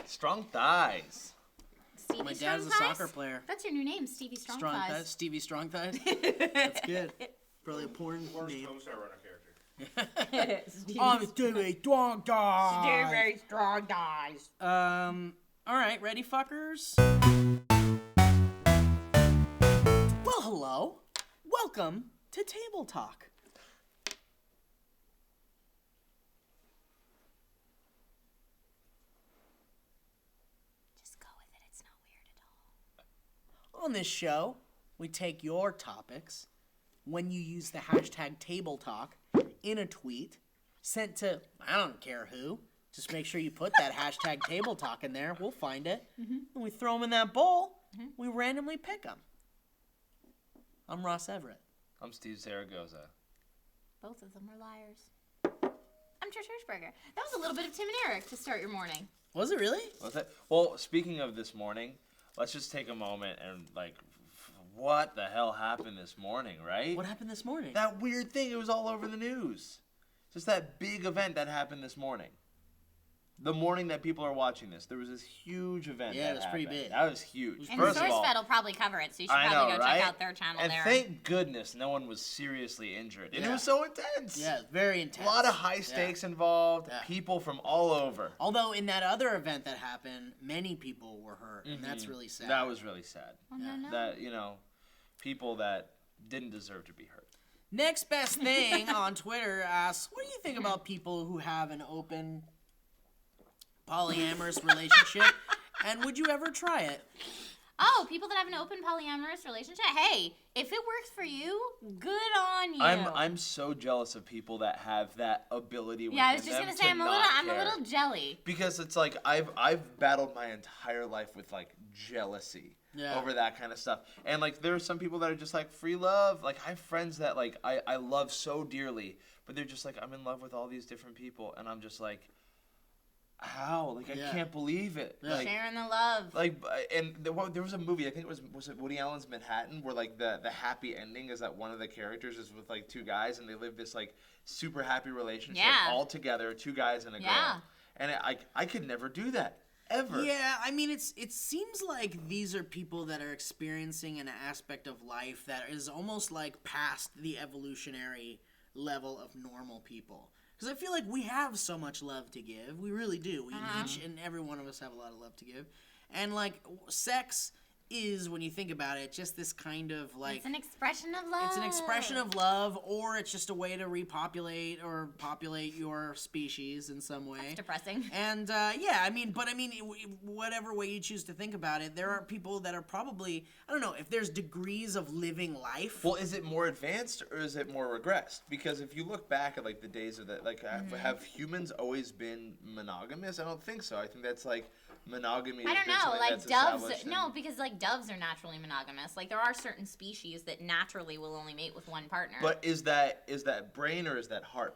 Strong thighs. Stevie My Strong dad's a Thighs? soccer player. That's your new name, Stevie Strong Thighs. Stevie Strong Thighs. That's good. Probably a porn name. I'm Stevie Strong Thighs. Stevie Strong Thighs. All right, ready, fuckers? Well, hello. Welcome to Table Talk. Just go with it. It's not weird at all. On this show, we take your topics when you use the hashtag Table Talk in a tweet sent to I don't care who. Just make sure you put that hashtag Table Talk in there. We'll find it. And we throw them in that bowl. We randomly pick them. I'm Ross Everett. I'm Steve Zaragoza. Both of them are liars. I'm Trisha Hirschberger. That was a little bit of Tim and Eric to start your morning. Was it really? What's that? Well, speaking of this morning, let's just take a moment and, what the hell happened this morning, right? What happened this morning? That weird thing. It was all over the news. Just that big event that happened this morning. The morning that people are watching this, there was this huge event. Yeah, that it was pretty happened. big. That was huge. And First of all, SourceFed will probably cover it, so you should I probably know, go right? check out their channel and there. thank goodness no one was seriously injured. And it Yeah. was so intense. Yeah, very intense. A lot of high stakes involved. Yeah. People from all over. Although in that other event that happened, many people were hurt, and that's really sad. That was really sad. Oh, no. That, people that didn't deserve to be hurt. Next best thing on Twitter asks, what do you think about people who have an open polyamorous relationship, and would you ever try it? Oh, people that have an open polyamorous relationship? Hey, if it works for you, good on you. I'm so jealous of people that have that ability within them. Yeah, I was just gonna say I'm a little jelly. Because it's like I've battled my entire life with jealousy over that kind of stuff. And there are some people that are just free love. I have friends that I love so dearly, but they're just I'm in love with all these different people, and I'm just how? I can't believe it. Yeah. Sharing the love. And there was a movie, I think it was Woody Allen's Manhattan, where the happy ending is that one of the characters is with two guys, and they live this super happy relationship all together, two guys and a girl. And I could never do that. Ever. Yeah, I mean, it seems like these are people that are experiencing an aspect of life that is almost past the evolutionary level of normal people. Because I feel like we have so much love to give. We really do. We each and every one of us have a lot of love to give. And, sex is, when you think about it, just this kind of, It's an expression of love. It's an expression of love, or it's just a way to repopulate or populate your species in some way. That's depressing. And, whatever way you choose to think about it, there are people that are probably, I don't know, if there's degrees of living life. Well, is it more advanced or is it more regressed? Because if you look back at the days of that, have humans always been monogamous? I don't think so. I think that's monogamy. I don't has been know, something that's doves. No, because doves are naturally monogamous. There are certain species that naturally will only mate with one partner. But is that brain or is that heart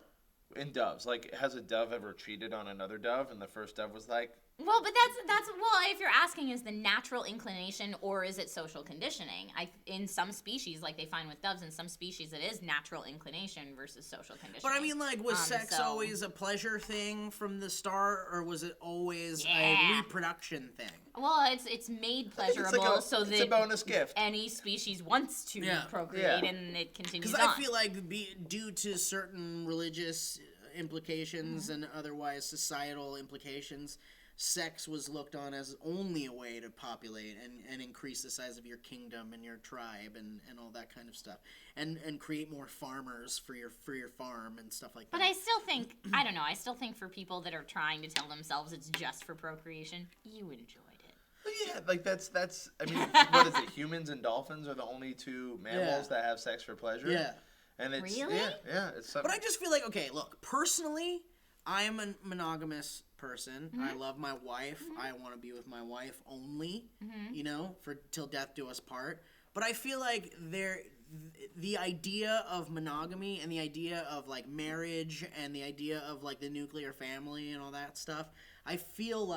in doves? Has a dove ever cheated on another dove, and the first dove was Well, but that's if you're asking, is the natural inclination or is it social conditioning? In some species, they find with doves, in some species it is natural inclination versus social conditioning. But I mean, was sex always a pleasure thing from the start, or was it always a reproduction thing? Well, it's made pleasurable so that it's a bonus gift. Any species wants to procreate, and it continues on. Because I feel due to certain religious implications and otherwise societal implications, sex was looked on as only a way to populate and increase the size of your kingdom and your tribe and all that kind of stuff, and create more farmers for your farm and stuff like that. But I still think, I don't know, I still think for people that are trying to tell themselves it's just for procreation, you enjoyed it. Yeah, that's. I mean, what is it? Humans and dolphins are the only two mammals that have sex for pleasure. Yeah. And it's really? Yeah. It's something. But I just feel okay, look, personally, I am a monogamous person. I love my wife. I want to be with my wife only, for till death do us part. But I feel the idea of monogamy and the idea of marriage and the idea of the nuclear family and all that stuff, I feel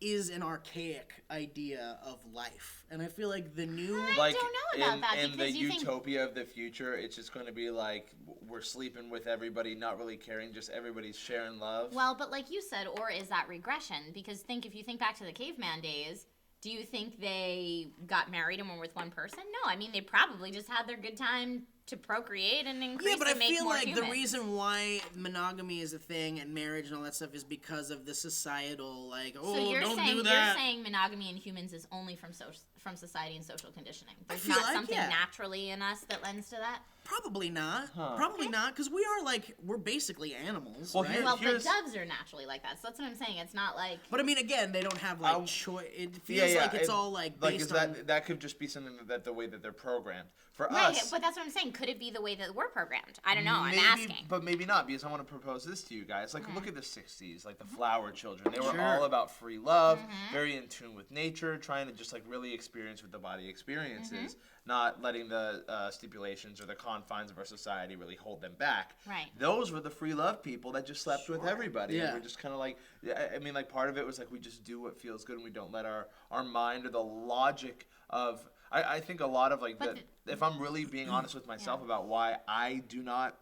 is an archaic idea of life, and I feel like the new I don't know about that, in the because you utopia of the future, it's just going to be like we're sleeping with everybody, not really caring, just everybody's sharing love. Well, but like you said, or is that regression? Because if you think back to the caveman days, do you think they got married and were with one person? No, I mean they probably just had their good time to procreate and increase. Yeah, but I feel like humans. the reason why monogamy is a thing and marriage and all that stuff is because of the societal, like, So oh, you're don't saying do that. you're saying monogamy in humans is only from society and social conditioning. There's feel not like, something yeah. naturally in us that lends to that. Probably not. Probably not, because we're basically animals, Well, right? Well, but doves are naturally like that, so that's what I'm saying. It's not like. But I mean, again, they don't have like choice. It feels like it's all like based on. That could just be something that the way that they're programmed. For Right, us, but that's what I'm saying. Could it be the way that we're programmed? I don't know. maybe, I'm asking. but maybe not, because I want to propose this to you guys. Like, look at the '60s, like the flower children. They were Sure. all about free love, very in tune with nature, trying to just like really experience what the body experiences, not letting the stipulations or the confines of our society really hold them back. Right. Those were the free love people that just slept with everybody. Yeah. And we're just kind of like, I mean, like part of it was like we just do what feels good and we don't let our mind or the logic of. I think a lot of like if I'm really being honest with myself about why I want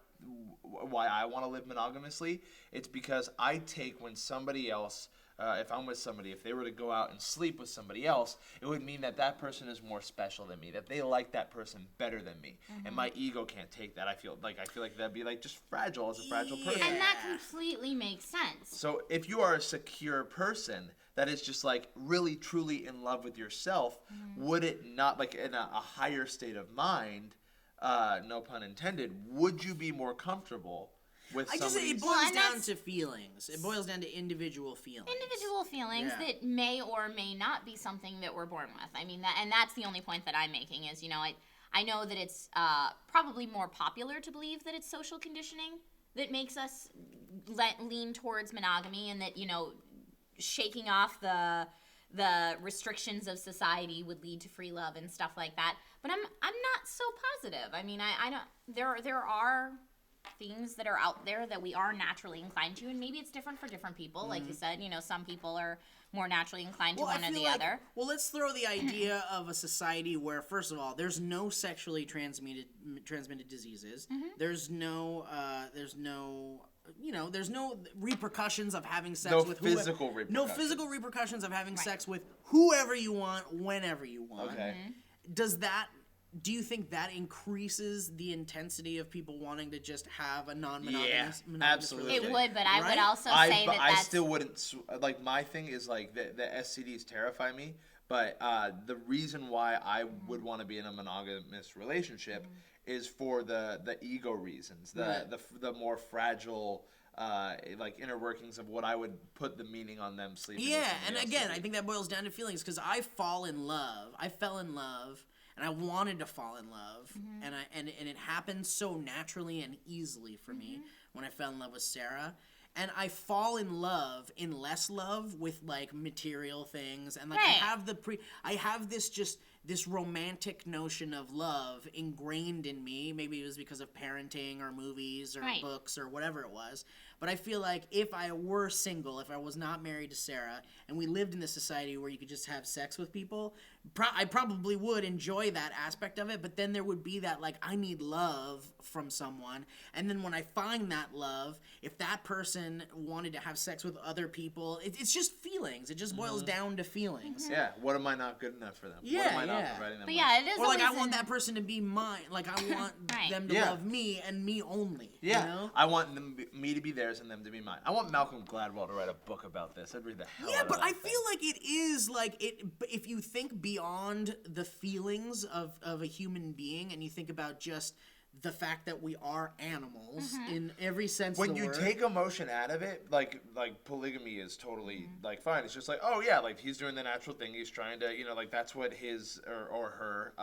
to live monogamously, it's because I take when somebody else, if I'm with somebody, if they were to go out and sleep with somebody else, it would mean that person is more special than me, that they like that person better than me, and my ego can't take that. I feel like that'd be like just fragile as a fragile person. And that completely makes sense. So if you are a secure person that is just like really truly in love with yourself, would it not, like in a higher state of mind, no pun intended, would you be more comfortable with somebody? It boils down to feelings. It boils down to individual feelings. Individual feelings that may or may not be something that we're born with. I mean, and that's the only point that I'm making is, I know that it's probably more popular to believe that it's social conditioning that makes us lean towards monogamy, and that, shaking off the restrictions of society would lead to free love and stuff like that. But I'm not so positive. I mean, I don't. There are things that are out there that we are naturally inclined to, and maybe it's different for different people. Like you said, some people are more naturally inclined to one or the other. Well, let's throw the idea of a society where, first of all, there's no sexually transmitted diseases. There's no repercussions of having sex with physical repercussions. No physical repercussions of having sex with whoever you want, whenever you want. Okay. Do you think that increases the intensity of people wanting to just have a non-monogamous absolutely. relationship? It would, but I would also say that I still wouldn't, like, my thing is, like, the STDs terrify me, but the reason why I would want to be in a monogamous relationship is for the ego reasons, the more fragile, like, inner workings of what I would put the meaning on them sleeping with somebody and else again, I think that boils down to feelings, because I fell in love, and I wanted to fall in love, and it happened so naturally and easily for me when I fell in love with Sarah. And I fall in love in less love with like material things, and like I have this romantic notion of love ingrained in me. Maybe it was because of parenting or movies or books or whatever it was. But I feel like if I were single, if I was not married to Sarah, and we lived in this society where you could just have sex with people, I probably would enjoy that aspect of it. But then there would be that, like, I need love from someone. And then when I find that love, if that person wanted to have sex with other people, it's just feelings. It just boils down to feelings. Yeah, what am I not good enough for them? Yeah, what am I not providing them But with? yeah, it is. Or like, I want that person to be mine. Like, I want them to love me and me only. Yeah, you know? I want me to be theirs and them to be mine. I want Malcolm Gladwell to write a book about this. I'd read the hell out of But that I feel like it is like it. If you think beyond the feelings of a human being, and you think about just the fact that we are animals in every sense of the word. When you take emotion out of it, like polygamy is totally like fine. It's just like, oh yeah, like he's doing the natural thing. He's trying to, like that's what his or her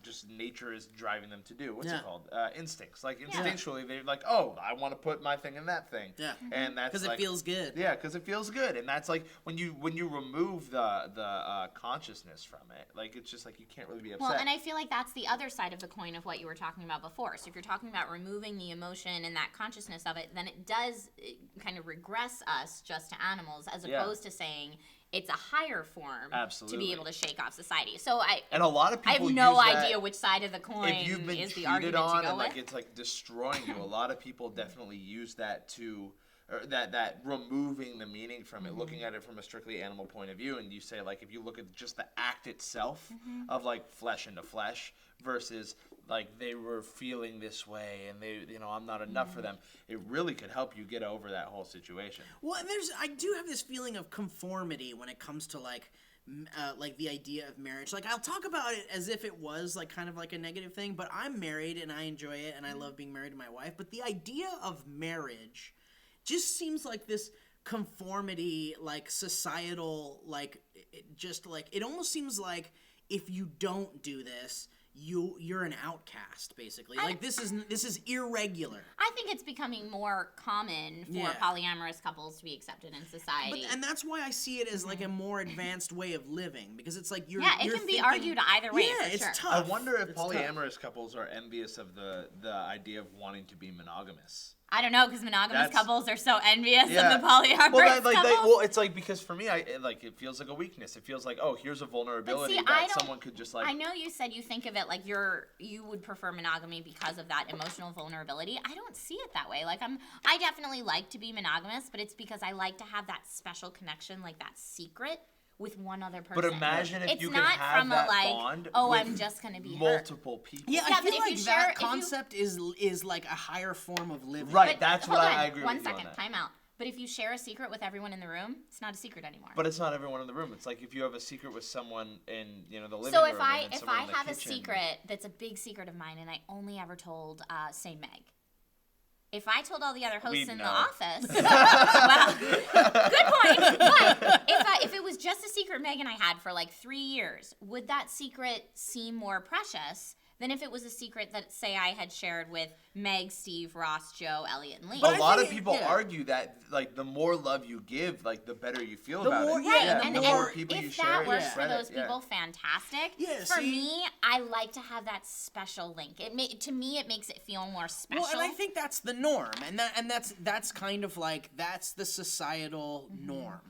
just nature is driving them to do. What's it called? Instincts. Like instinctually, they're like, oh, I want to put my thing in that thing. Yeah. And that's because like, it feels good. Yeah, because it feels good, and that's like when you remove the consciousness from it, like it's just like you can't really be upset. Well, and I feel like that's the other side of the coin of what you were talking about before. So if you're talking about removing the emotion and that consciousness of it, then it does kind of regress us just to animals, as opposed to saying it's a higher form Absolutely. to be able to shake off society. So and a lot of people I have no use idea which side of the coin if you've been is the cheated argument on to go and with. like it's like destroying you. A lot of people definitely use that to. Or that removing the meaning from it, looking at it from a strictly animal point of view, and you say like if you look at just the act itself of like flesh into flesh versus like they were feeling this way and they I'm not enough for them, it really could help you get over that whole situation. Well, and I do have this feeling of conformity when it comes to like the idea of marriage. Like I'll talk about it as if it was like kind of like a negative thing, but I'm married and I enjoy it and I love being married to my wife. But the idea of marriage just seems like this conformity, like societal, like it almost seems like if you don't do this, you're an outcast, basically. Like this is irregular. I think it's becoming more common for polyamorous couples to be accepted in society. And that's why I see it as like a more advanced way of living, because it's like you're can be argued either way. Yeah, for it's sure. tough. I wonder if It's polyamorous tough. couples are envious of the idea of wanting to be monogamous. I don't know, because monogamous couples are so envious of the polyamorous well, it's like, because for me, it feels like a weakness. It feels like, oh, here's a vulnerability that someone could just like. I know you said you think of it like you would prefer monogamy because of that emotional vulnerability. I don't see it that way. Like I definitely like to be monogamous, but it's because I like to have that special connection, like that secret with one other person. But imagine if it's you could not have from that a like, bond oh, with I'm just gonna be multiple people. Yeah, Yeah, I but feel if like you that share- if you- concept is like a higher form of living. Right, But that's hold what on, I agree one with you on second, that. time out. But if you share a secret with everyone in the room, it's not a secret anymore. But it's not everyone in the room. It's like if you have a secret with someone in the living So room. if and then I someone in the have a kitchen. secret that's a big secret of mine and I only ever told say Meg. If I told all the other hosts We'd in know. the office, well, good point. But if it was just a secret Meg and I had for like 3 years, would that secret seem more precious than if it was a secret that, say, I had shared with Meg, Steve, Ross, Joe, Elliot, and Lee? A lot of people argue that like the more love you give, like the better you feel about more- it. right, Right, and and, the more people if you that share, you works for spread those it. people, fantastic. Yeah, for see- me, I like to have that special link. To me, it makes it feel more special. Well, and I think that's the norm, and that's kind of like that's the societal norm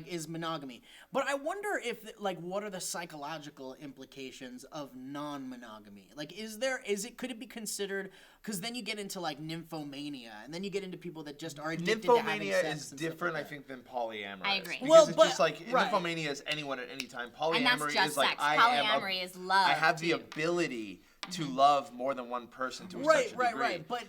is monogamy. But I wonder if like what are the psychological implications of non-monogamy? Like, could it be considered? Because then you get into like nymphomania, and then you get into people that just are addicted to having Nymphomania sex is and stuff different, like I that. think, than polyamorous. I agree. Because Well, it's but- just like right. nymphomania is anyone at any time. Polyamory and that's just is like sex. I Polyamory is love. I have the too. ability to love more than one person to such a degree. Right. But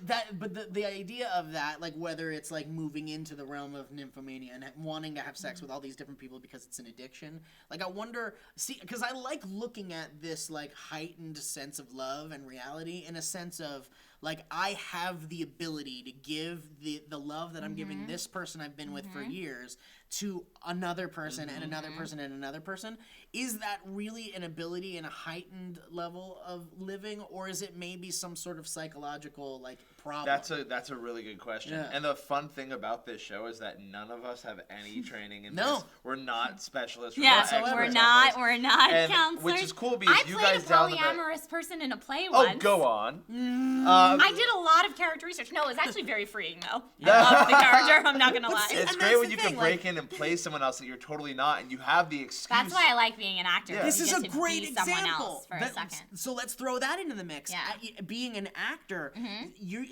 the idea of that, like whether it's like moving into the realm of nymphomania and wanting to have sex with all these different people because it's an addiction. Like I wonder, because I like looking at this like heightened sense of love and reality in a sense of like I have the ability to give the love that I'm giving this person I've been with for years to another person and another person and another person. Is that really an ability and a heightened level of living, or is it maybe some sort of psychological like problem? That's a really good question. Yeah. And the fun thing about this show is that none of us have any training in No. this. We're not specialists. Yeah, not experts we're on not. this. We're not And- counselors. which is cool because I you played guys a down the polyamorous person in a play Oh, once. go on. I did a lot of character research. No, it was actually very freeing though. I loved the character. I'm not gonna lie. see, It's and great that's when the you thing, can like- break in and play someone else that you're totally not, and you have the excuse. That's why I like being an actor. Yeah. This You is get a to great be example. someone else for a second. So let's throw that into the mix. Yeah. Being an actor,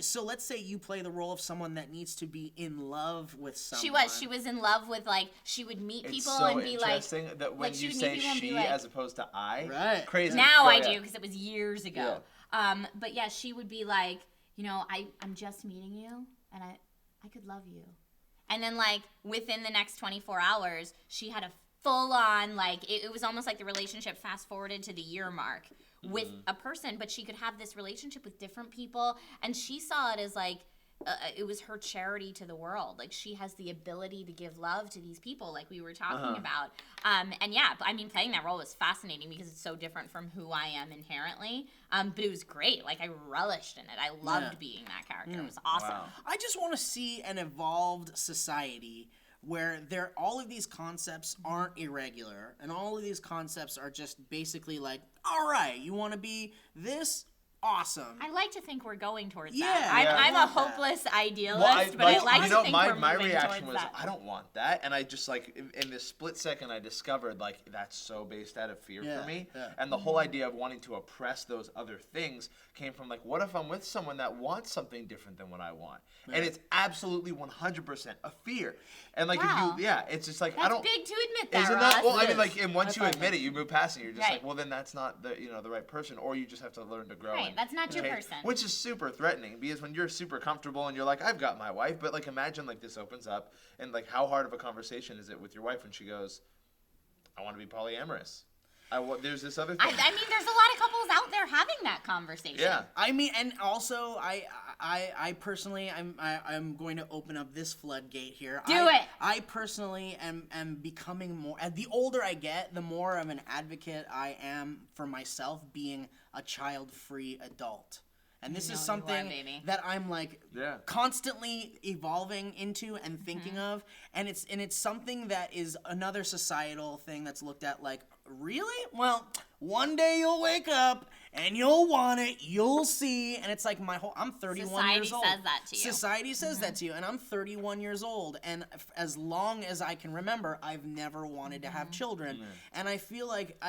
so let's say you play the role of someone that needs to be in love with someone. She was in love with like she would meet It's people so and be like. interesting that when like, she you would say meet people and be she like- as opposed to I. Right. Crazy. Now Go I ahead. do because it was years ago. But yeah, she would be like, I'm just meeting you, and I could love you. And then like within the next 24 hours, she had a full on like it was almost like the relationship fast forwarded to the year mark with a person, but she could have this relationship with different people, and she saw it as like it was her charity to the world. Like she has the ability to give love to these people, like we were talking about. And yeah, I mean, playing that role was fascinating because it's so different from who I am inherently. But it was great. Like I relished in it. I loved being that character. It was awesome. Wow. I just want to see an evolved society where all of these concepts aren't irregular, and all of these concepts are just basically like, all right, you want to be this? awesome. I like to think we're going towards Yeah, that. I'm a hopeless idealist, but I like to think we're my moving reaction towards was, that. I don't want that, and I just like in this split second I discovered like that's so based out of fear for me, and the whole idea of wanting to oppress those other things came from like, what if I'm with someone that wants something different than what I want, and it's absolutely 100% a fear, and like Wow. if you, it's just like That's I don't. big to admit that, Isn't Ross. that well? I mean, like, and once you find admit it, you move past it. You're just Right. like, well, then that's not the the right person, or you just have to learn to grow. Right, and that's not your change, person. which is super threatening because when you're super comfortable and you're like, I've got my wife, but like, imagine like this opens up and like, how hard of a conversation is it with your wife when she goes, I want to be polyamorous. There's this other thing. I mean, there's a lot of couples out there having that conversation. Yeah. I mean, and also, I personally, I'm going to open up this floodgate here. Do it. I personally am becoming more. The older I get, the more of an advocate I am for myself being a child-free adult. And this is something that I'm like constantly evolving into and thinking of, and it's something that is another societal thing that's looked at like, really? Well, one day you'll wake up and you'll want it, you'll see, and it's like I'm 31 years old. Society says that to you. Society says that to you, and I'm 31 years old, and as long as I can remember, I've never wanted to have children, and I feel like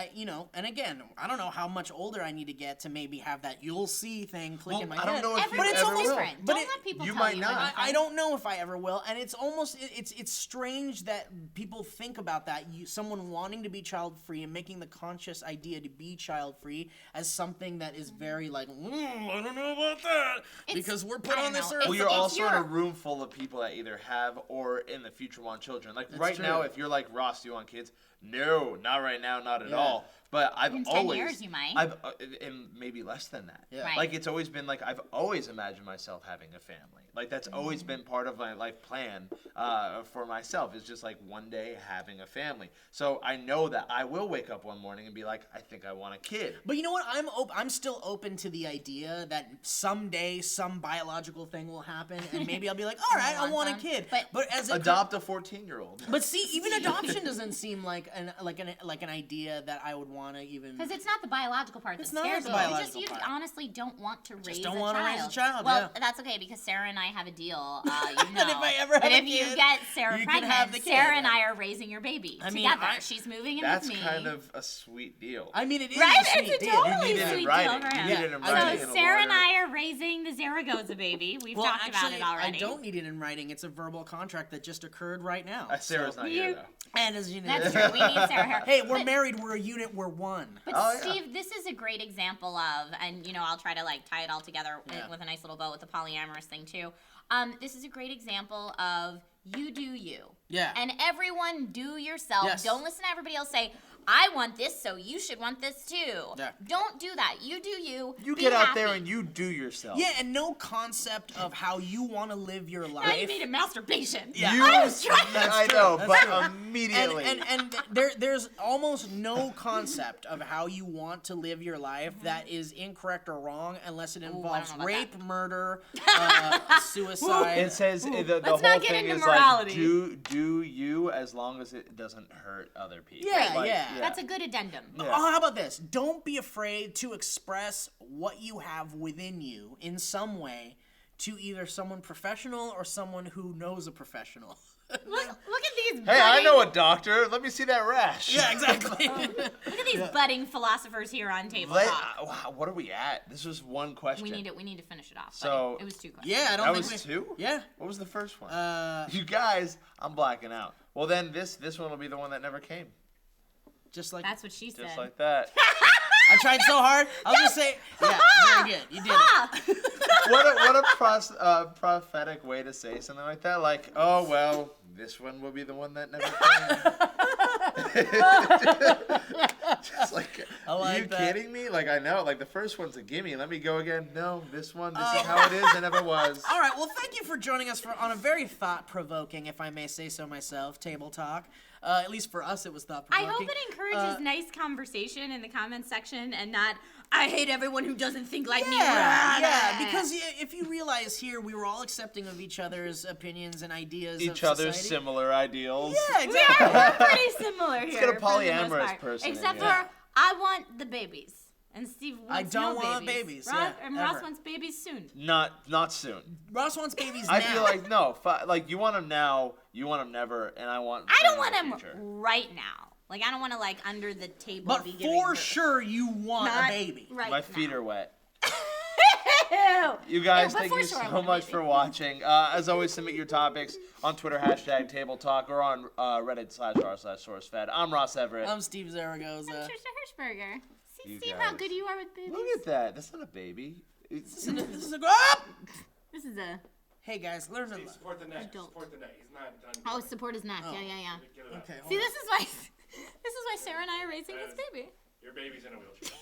and again, I don't know how much older I need to get to maybe have that you'll see thing click in my head. I don't know if Everyone's you ever will. different. But Don't let people you tell might you. not. I don't know if I ever will, and it's almost it's strange that people think about that. Someone wanting to be child free and making the conscious idea to be child free as something that is very like, I don't know about that because we're put on this earth. Well, you're also in a room full of people that either have or in the future want children. Like right now, if you're like, Ross, do you want kids? No, not right now, not at all. But I've in 10 always, years you might. and maybe less than that. Yeah. Right. Like it's always been like I've always imagined myself having a family. Like that's always been part of my life plan for myself. Is just like one day having a family. So I know that I will wake up one morning and be like, I think I want a kid. But you know what? I'm still open to the idea that someday some biological thing will happen, and maybe I'll be like, all right, I want a kid. But as Adopt a 14-year-old. But see, even adoption doesn't seem like an idea that I would want to even. Because it's not the biological part that It's not scares the you. biological You part. honestly don't want to raise don't a wanna child. raise a child, Well, yeah. that's okay because Sarah and I have a deal. That if I ever have that a if you kid, get Sarah you can pregnant, have the kid. Sarah and I are raising your baby I mean, together. I- She's moving in That's with me. kind of a sweet deal. I mean, it is Right? a sweet It's a deal. totally You need it in sweet writing. deal for him. You need it in Yeah. writing. So and a Sarah and lawyer. I are raising the Zaragoza baby. We've Well, talked actually, about it already. I don't need it in writing. It's a verbal contract that just occurred right now. Sarah's So- not here though. And as you know, That's true. We need Sarah here. Hey, we're But- married. We're a unit. We're one. But Oh, yeah. Steve, this is a great example of, and I'll try to like tie it all together with a nice little bow with the polyamorous thing too. This is a great example of you do you. Yeah. And everyone do yourself. Yes. Don't listen to everybody else say, I want this, so you should want this too. Yeah. Don't do that. You do you. You Be get out happy. there and you do yourself. Yeah, and no concept of how you want to live your life. Now you needed masturbation. Yeah. I was trying. I know, That's but true. immediately. And there's almost no concept of how you want to live your life that is incorrect or wrong unless it involves know about rape, murder, suicide. It says the Let's whole not get thing into is morality. like do you as long as it doesn't hurt other people. Yeah, Like, yeah. That's a good addendum. Yeah. Oh, how about this? Don't be afraid to express what you have within you in some way to either someone professional or someone who knows a professional. Look at these. Hey, I budding- know a doctor. Let me see that rash. Yeah, exactly. Look at these budding philosophers here on table Wow, talk. what are we at? This was one question. We need to finish it off. So- buddy. It was 2 questions. Yeah, I don't That think was we, 2? Yeah. What was the first one? You You guys, I'm blacking out. Well, then this one will be the one that never came. just like That's what she said. Just like that. I tried so hard. I'll just say, yeah, very good. You did it. What a prophetic way to say something like that. Like, oh well, this one will be the one that never came. Just like, I like you that. kidding me? Like, I know. Like the first one's a gimme. Let me go again. No, this one. This is how it is and ever was. All right. Well, thank you for joining us on a very thought-provoking, if I may say so myself, table talk. At least for us, it was I thought-provoking. hope it encourages nice conversation in the comments section and not, I hate everyone who doesn't think like me. Yeah, because if you realize here, we were all accepting of each other's opinions and ideas Each of other's society. similar ideals. Yeah, exactly. We're pretty similar here. get a for the most polyamorous part. person in Except here. for, I want the babies. And Steve I wants don't no want babies. babies, yeah, and ever. Ross wants babies soon. Not soon. Ross wants babies I now. feel like no, like you want them now, you want them never, and I want. I don't them want in the him future. right now. Like I don't want to like under the table But be giving for birth. sure, you want Not a baby. right My feet now. are wet. Ew. You guys, But thank for you sure I so want a much baby. for watching. As always, submit your topics on Twitter, #Table Talk, or on Reddit/r/SourceFed. I'm Ross Everett. I'm Steve Zaragoza. I'm Trisha Hirschberger. See, You Steve, how guys. good you are with babies. Look at that. That's not a baby. This is a up. This is a Hey guys, learn to. Support the net. Adult. Support the net. He's not done. oh support his neck. Yeah. Get it up. Okay. See, this is why Sarah and I are raising this baby. Your baby's in a wheelchair.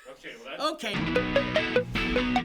Okay, well that's... Okay.